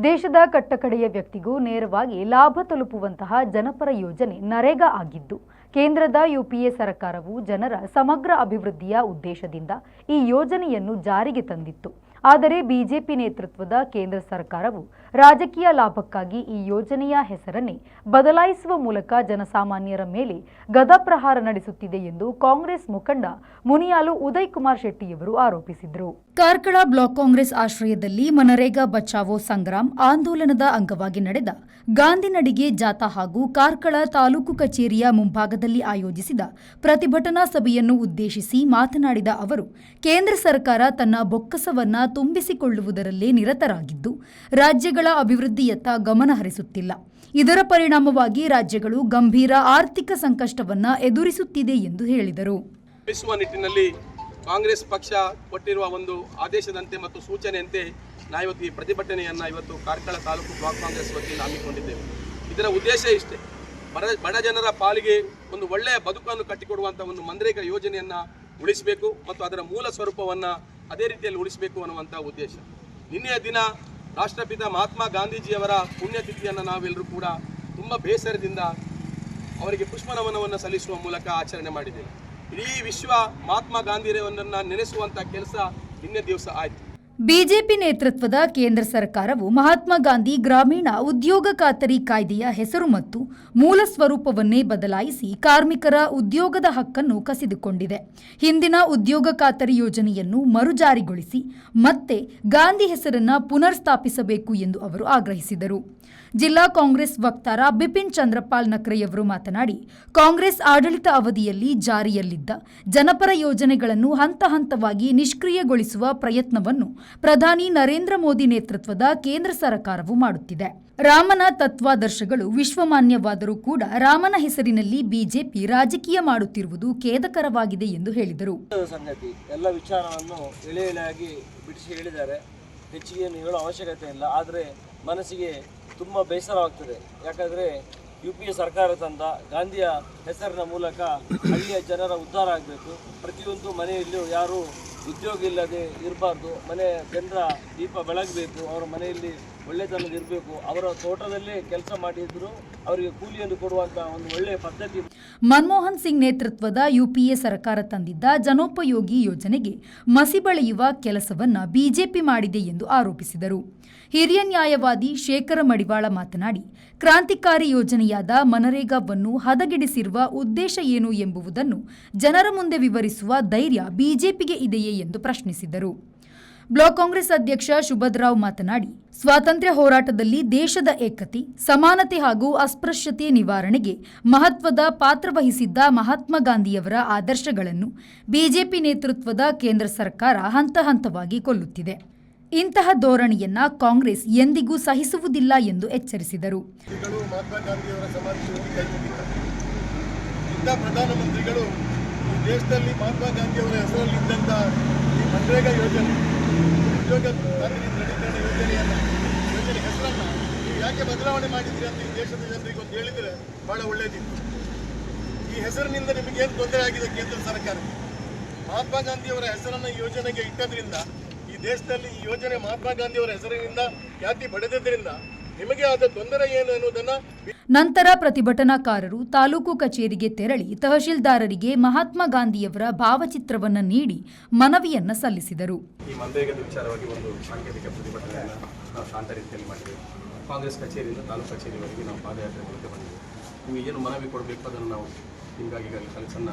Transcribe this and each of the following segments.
ದೇಶದ ಕಟ್ಟಕಡೆಯ ವ್ಯಕ್ತಿಗೂ ನೇರವಾಗಿ ಲಾಭ ತಲುಪುವಂತಹ ಜನಪರ ಯೋಜನೆ ನರೇಗಾ ಆಗಿದ್ದು, ಕೇಂದ್ರದ ಯುಪಿಎ ಸರ್ಕಾರವು ಜನರ ಸಮಗ್ರ ಅಭಿವೃದ್ಧಿಯ ಉದ್ದೇಶದಿಂದ ಈ ಯೋಜನೆಯನ್ನು ಜಾರಿಗೆ ತಂದಿತ್ತು. ಆದರೆ ಬಿಜೆಪಿ ನೇತೃತ್ವದ ಕೇಂದ್ರ ಸರ್ಕಾರವು ರಾಜಕೀಯ ಲಾಭಕ್ಕಾಗಿ ಈ ಯೋಜನೆಯ ಹೆಸರನ್ನೇ ಬದಲಾಯಿಸುವ ಮೂಲಕ ಜನಸಾಮಾನ್ಯರ ಮೇಲೆ ಗದಾಪ್ರಹಾರ ನಡೆಸುತ್ತಿದೆ ಎಂದು ಕಾಂಗ್ರೆಸ್ ಮುಖಂಡ ಮುನಿಯಾಲು ಉದಯ್ ಕುಮಾರ್ ಶೆಟ್ಟಿಯವರು ಆರೋಪಿಸಿದರು. ಕಾರ್ಕಳ ಬ್ಲಾಕ್ ಕಾಂಗ್ರೆಸ್ ಆಶ್ರಯದಲ್ಲಿ ಮನರೇಗಾ ಬಚಾವೋ ಸಂಗ್ರಾಮ್ ಆಂದೋಲನದ ಅಂಗವಾಗಿ ನಡೆದ ಗಾಂಧಿ ನಡಿಗೆ ಜಾಥಾ ಹಾಗೂ ಕಾರ್ಕಳ ತಾಲೂಕು ಕಚೇರಿಯ ಮುಂಭಾಗದಲ್ಲಿ ಆಯೋಜಿಸಿದ ಪ್ರತಿಭಟನಾ ಸಭೆಯನ್ನು ಉದ್ದೇಶಿಸಿ ಮಾತನಾಡಿದ ಅವರು, ಕೇಂದ್ರ ಸರ್ಕಾರ ತನ್ನ ಬೊಕ್ಕಸವನ್ನ ತುಂಬಿಸಿಕೊಳ್ಳುವುದರಲ್ಲೇ ನಿರತರಾಗಿದ್ದು ರಾಜ್ಯಗಳ ಅಭಿವೃದ್ಧಿಯತ್ತ ಗಮನ ಹರಿಸುತ್ತಿಲ್ಲ. ಇದರ ಪರಿಣಾಮವಾಗಿ ರಾಜ್ಯಗಳು ಗಂಭೀರ ಆರ್ಥಿಕ ಸಂಕಷ್ಟವನ್ನ ಎದುರಿಸುತ್ತಿದೆ ಎಂದು ಹೇಳಿದರು. ಕಾಂಗ್ರೆಸ್ ಪಕ್ಷ ಕೊಟ್ಟಿರುವ ಒಂದು ಆದೇಶದಂತೆ ಮತ್ತು ಸೂಚನೆಯಂತೆ ನಾವಿವತ್ತು ಈ ಪ್ರತಿಭಟನೆಯನ್ನು ಇವತ್ತು ಕಾರ್ಕಳ ತಾಲೂಕು ಬ್ಲಾಕ್ ಕಾಂಗ್ರೆಸ್ ವತಿಯಿಂದ ಹಮ್ಮಿಕೊಂಡಿದ್ದೇವೆ. ಇದರ ಉದ್ದೇಶ ಇಷ್ಟೇ, ಬಡ ಜನರ ಪಾಲಿಗೆ ಒಂದು ಒಳ್ಳೆಯ ಬದುಕನ್ನು ಕಟ್ಟಿಕೊಡುವಂಥ ಒಂದು ಮನ್ರೇಗಾ ಯೋಜನೆಯನ್ನು ಉಳಿಸಬೇಕು ಮತ್ತು ಅದರ ಮೂಲ ಸ್ವರೂಪವನ್ನು ಅದೇ ರೀತಿಯಲ್ಲಿ ಉಳಿಸಬೇಕು ಅನ್ನುವಂಥ ಉದ್ದೇಶ. ನಿನ್ನೆಯ ದಿನ ರಾಷ್ಟ್ರಪಿತ ಮಹಾತ್ಮ ಗಾಂಧೀಜಿಯವರ ಪುಣ್ಯತಿಥಿಯನ್ನು ನಾವೆಲ್ಲರೂ ಕೂಡ ತುಂಬ ಬೇಸರದಿಂದ ಅವರಿಗೆ ಪುಷ್ಪನಮನವನ್ನು ಸಲ್ಲಿಸುವ ಮೂಲಕ ಆಚರಣೆ ಮಾಡಿದ್ದೇವೆ. ಇಡೀ ವಿಶ್ವ ಮಹಾತ್ಮ ಗಾಂಧಿಯವರನ್ನು ನೆನೆಸುವಂಥ ಕೆಲಸ ನಿನ್ನೆ ದಿವಸ ಆಯಿತು. ಬಿಜೆಪಿ ನೇತೃತ್ವದ ಕೇಂದ್ರ ಸರ್ಕಾರವು ಮಹಾತ್ಮ ಗಾಂಧಿ ಗ್ರಾಮೀಣ ಉದ್ಯೋಗ ಖಾತರಿ ಕಾಯ್ದೆಯ ಹೆಸರು ಮತ್ತು ಮೂಲ ಸ್ವರೂಪವನ್ನೇ ಬದಲಾಯಿಸಿ ಕಾರ್ಮಿಕರ ಉದ್ಯೋಗದ ಹಕ್ಕನ್ನು ಕಸಿದುಕೊಂಡಿದೆ. ಹಿಂದಿನ ಉದ್ಯೋಗ ಖಾತರಿ ಯೋಜನೆಯನ್ನು ಮರುಜಾರಿಗೊಳಿಸಿ ಮತ್ತೆ ಗಾಂಧಿ ಹೆಸರನ್ನು ಪುನರ್ ಸ್ಥಾಪಿಸಬೇಕು ಎಂದು ಅವರು ಆಗ್ರಹಿಸಿದರು. ಜಿಲ್ಲಾ ಕಾಂಗ್ರೆಸ್ ವಕ್ತಾರ ಬಿಪಿನ್ ಚಂದ್ರಪಾಲ್ ನಕ್ರೆಯವರು ಮಾತನಾಡಿ, ಕಾಂಗ್ರೆಸ್ ಆಡಳಿತ ಅವಧಿಯಲ್ಲಿ ಜಾರಿಯಲ್ಲಿದ್ದ ಜನಪರ ಯೋಜನೆಗಳನ್ನು ಹಂತ ಹಂತವಾಗಿ ನಿಷ್ಕ್ರಿಯಗೊಳಿಸುವ ಪ್ರಯತ್ನವನ್ನು ಪ್ರಧಾನಿ ನರೇಂದ್ರ ಮೋದಿ ನೇತೃತ್ವದ ಕೇಂದ್ರ ಸರ್ಕಾರವು ಮಾಡುತ್ತಿದೆ. ರಾಮನ ತತ್ವಾದರ್ಶಗಳು ವಿಶ್ವಮಾನ್ಯವಾದರೂ ಕೂಡ ರಾಮನ ಹೆಸರಿನಲ್ಲಿ ಬಿಜೆಪಿ ರಾಜಕೀಯ ಮಾಡುತ್ತಿರುವುದು ಖೇದಕರವಾಗಿದೆ ಎಂದು ಹೇಳಿದರು. ಸಂಗತಿ ಎಲ್ಲ ವಿಚಾರವನ್ನು ಎಳೆ ಎಳೆಯಾಗಿ ಬಿಡಿಸಿ ಹೇಳಿದ್ದಾರೆ. ಹೆಚ್ಚಿಗೆ ಹೇಳೋ ಅವಶ್ಯಕತೆ ಇಲ್ಲ. ಆದರೆ ಮನಸ್ಸಿಗೆ ತುಂಬ ಬೇಸರವಾಗ್ತದೆ. ಯಾಕಂದರೆ ಯುಪಿಎ ಸರ್ಕಾರ ತಂದ ಗಾಂಧಿಯ ಹೆಸರಿನ ಮೂಲಕ ಹಳ್ಳಿಯ ಜನರ ಉದ್ಧಾರ ಆಗಬೇಕು. ಪ್ರತಿಯೊಂದು ಮನೆಯಲ್ಲೂ ಯಾರು ಉದ್ಯೋಗ ಇಲ್ಲದೆ ಇರಬಾರ್ದು. ಮನೆ ಜನರ ದೀಪ ಬೆಳಗಬೇಕು. ಅವರ ಮನೆಯಲ್ಲಿ ಒಳ್ಳೆತನದ ಇರಬೇಕು. ಅವರ ತೋಟದಲ್ಲೇ ಕೆಲಸ ಮಾಡಿದ್ರು ಅವರಿಗೆ ಕೂಲಿಯನ್ನು ಕೊಡುವಂಥ ಒಂದು ಒಳ್ಳೆಯ ಪದ್ಧತಿ. ಮನಮೋಹನ್ ಸಿಂಗ್ ನೇತೃತ್ವದ ಯುಪಿಎ ಸರ್ಕಾರ ತಂದಿದ್ದ ಜನೋಪಯೋಗಿ ಯೋಜನೆಗೆ ಮಸಿ ಬಳಿಯುವ ಕೆಲಸವನ್ನ ಬಿಜೆಪಿ ಮಾಡಿದೆ ಎಂದು ಆರೋಪಿಸಿದರು. ಹಿರಿಯ ನ್ಯಾಯವಾದಿ ಶೇಖರ ಮಡಿವಾಳ ಮಾತನಾಡಿ, ಕ್ರಾಂತಿಕಾರಿ ಯೋಜನೆಯಾದ ಮನರೇಗಾವನ್ನು ಹದಗೆಡಿಸಿರುವ ಉದ್ದೇಶ ಏನು ಎಂಬುದನ್ನು ಜನರ ಮುಂದೆ ವಿವರಿಸುವ ಧೈರ್ಯ ಬಿಜೆಪಿಗೆ ಇದೆಯೇ ಎಂದು ಪ್ರಶ್ನಿಸಿದರು. ಬ್ಲಾಕ್ ಕಾಂಗ್ರೆಸ್ ಅಧ್ಯಕ್ಷ ಸುಭದ್ರಾವ್ ಮಾತನಾಡಿ, ಸ್ವಾತಂತ್ರ್ಯ ಹೋರಾಟದಲ್ಲಿ ದೇಶದ ಏಕತೆ, ಸಮಾನತೆ ಹಾಗೂ ಅಸ್ಪೃಶ್ಯತೆ ನಿವಾರಣೆಗೆ ಮಹತ್ವದ ಪಾತ್ರ ವಹಿಸಿದ್ದ ಮಹಾತ್ಮ ಗಾಂಧಿಯವರ ಆದರ್ಶಗಳನ್ನು ಬಿಜೆಪಿ ನೇತೃತ್ವದ ಕೇಂದ್ರ ಸರ್ಕಾರ ಹಂತ ಹಂತವಾಗಿ ಕೊಲ್ಲುತ್ತಿದೆ. ಇಂತಹ ಧೋರಣೆಯನ್ನ ಕಾಂಗ್ರೆಸ್ ಎಂದಿಗೂ ಸಹಿಸುವುದಿಲ್ಲ ಎಂದು ಎಚ್ಚರಿಸಿದರು. ಪ್ರಧಾನಮಂತ್ರಿಗಳು ಈ ದೇಶದಲ್ಲಿ ಮಹಾತ್ಮ ಗಾಂಧಿಯವರ ಹೆಸರಲ್ಲಿದ್ದಂಥ ಈ ಮನ್ರೇಗಾ ಯೋಜನೆ, ಉದ್ಯೋಗ ಖಾತರಿ ದೃಢೀಕರಣ ಯೋಜನೆ ಹೆಸರನ್ನು ನೀವು ಯಾಕೆ ಬದಲಾವಣೆ ಮಾಡಿದ್ರಿ ಅಂತ ಈ ದೇಶದ ಜನರಿಗೆ ಒಂದು ಹೇಳಿದರೆ ಬಹಳ ಒಳ್ಳೆಯದಿತ್ತು. ಈ ಹೆಸರಿನಿಂದ ನಿಮಗೇನು ತೊಂದರೆ ಆಗಿದೆ? ಕೇಂದ್ರ ಸರ್ಕಾರಕ್ಕೆ ಮಹಾತ್ಮ ಗಾಂಧಿಯವರ ಹೆಸರನ್ನು ಯೋಜನೆಗೆ ಇಟ್ಟದ್ರಿಂದ ದೇಶದಲ್ಲಿ ಈ ಯೋಜನೆ ಮಹಾತ್ಮ ಗಾಂಧಿಯವರ ಹೆಸರಿನಿಂದ ಖ್ಯಾತಿ ಪಡೆದಿದ್ದರಿಂದ ನಿಮಗೆ ಆದ ತೊಂದರೆ ಏನು ಎನ್ನುವುದನ್ನು. ನಂತರ ಪ್ರತಿಭಟನಾಕಾರರು ತಾಲೂಕು ಕಚೇರಿಗೆ ತೆರಳಿ ತಹಶೀಲ್ದಾರರಿಗೆ ಮಹಾತ್ಮ ಗಾಂಧಿಯವರ ಭಾವಚಿತ್ರವನ್ನು ನೀಡಿ ಮನವಿಯನ್ನ ಸಲ್ಲಿಸಿದರು. ಈ ಮನ್ರೇಗಾದ ವಿಚಾರವಾಗಿ ಒಂದು ಸಾಂಕೇತಿಕ ಪ್ರತಿಭಟನೆಯನ್ನು ನಾವು ಶಾಂತ ರೀತಿಯಲ್ಲಿ ಮಾಡಿದ್ದೇವೆ. ಕಾಂಗ್ರೆಸ್ ಕಚೇರಿಯಿಂದ ತಾಲೂಕು ಕಚೇರಿವರೆಗೆ ನಾವು ಪಾದಯಾತ್ರೆ ಮಾಡಿದ್ದೇವೆ. ನಿಮಗೆ ಏನು ಮನವಿ ಕೊಡಬೇಕು ಅದನ್ನು ನಾವು ನಿಮಗಾಗಿ ಸಣ್ಣ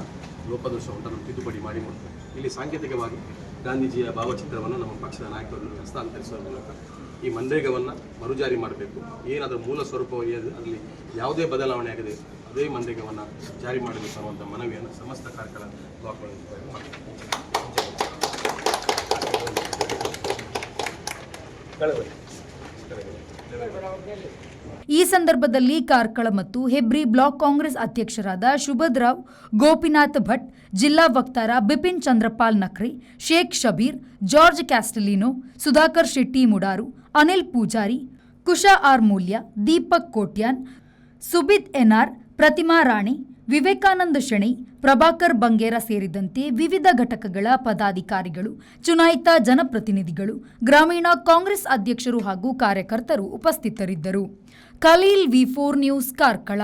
ಲೋಪದೋಷ ಉಂಟನ್ನು ತಿದ್ದುಪಡಿ ಮಾಡಿಕೊಡ್ತೇವೆ. ಇಲ್ಲಿ ಸಾಂಕೇತಿಕವಾಗಿ ಗಾಂಧೀಜಿಯ ಭಾವಚಿತ್ರವನ್ನು ನಮ್ಮ ಪಕ್ಷದ ನಾಯಕರು ಹಸ್ತಾಂತರಿಸುವ ಮೂಲಕ ಈ ಮನ್ರೇಗಾವನ್ನು ಮರುಜಾರಿ ಮಾಡಬೇಕು. ಏನಾದರೂ ಮೂಲ ಸ್ವರೂಪವಾಗಿ ಅದರಲ್ಲಿ ಯಾವುದೇ ಬದಲಾವಣೆ ಆಗದೆ ಅದೇ ಮನ್ರೇಗಾವನ್ನು ಜಾರಿ ಮಾಡಬೇಕು ಅನ್ನುವಂಥ ಮನವಿಯನ್ನು ಸಮಸ್ತ ಕಾರ್ಕಳ ಬ್ಲಾಕ್ ಈ ಸಂದರ್ಭದಲ್ಲಿ ಕಾರ್ಕಳ ಮತ್ತು ಹೆಬ್ರಿ ಬ್ಲಾಕ್ ಕಾಂಗ್ರೆಸ್ ಅಧ್ಯಕ್ಷರಾದ ಸುಭದ್ರಾವ್, ಗೋಪಿನಾಥ್ ಭಟ್, ಜಿಲ್ಲಾ ವಕ್ತಾರ ಬಿಪಿನ್ ಚಂದ್ರಪಾಲ್ ನಕ್ರೆ, ಶೇಖ್ ಶಬೀರ್, ಜಾರ್ಜ್ ಕ್ಯಾಸ್ಟಲಿನೋ, ಸುಧಾಕರ್ ಶೆಟ್ಟಿ ಮುಡಾರು, ಅನಿಲ್ ಪೂಜಾರಿ, ಕುಶಾ ಆರ್ ಮೂಲ್ಯ, ದೀಪಕ್ ಕೋಟ್ಯಾನ್, ಸುಬಿತ್ ಎನ್ಆರ್, ಪ್ರತಿಮಾ ರಾಣೆ, ವಿವೇಕಾನಂದ ಶೆಣೈ, ಪ್ರಭಾಕರ್ ಬಂಗೇರ ಸೇರಿದಂತೆ ವಿವಿಧ ಘಟಕಗಳ ಪದಾಧಿಕಾರಿಗಳು, ಚುನಾಯಿತ ಜನಪ್ರತಿನಿಧಿಗಳು, ಗ್ರಾಮೀಣ ಕಾಂಗ್ರೆಸ್ ಅಧ್ಯಕ್ಷರು ಹಾಗೂ ಕಾರ್ಯಕರ್ತರು ಉಪಸ್ಥಿತರಿದ್ದರು. ಖಲೀಲ್, ವಿ4 ನ್ಯೂಸ್, ಕಾರ್ಕಳ.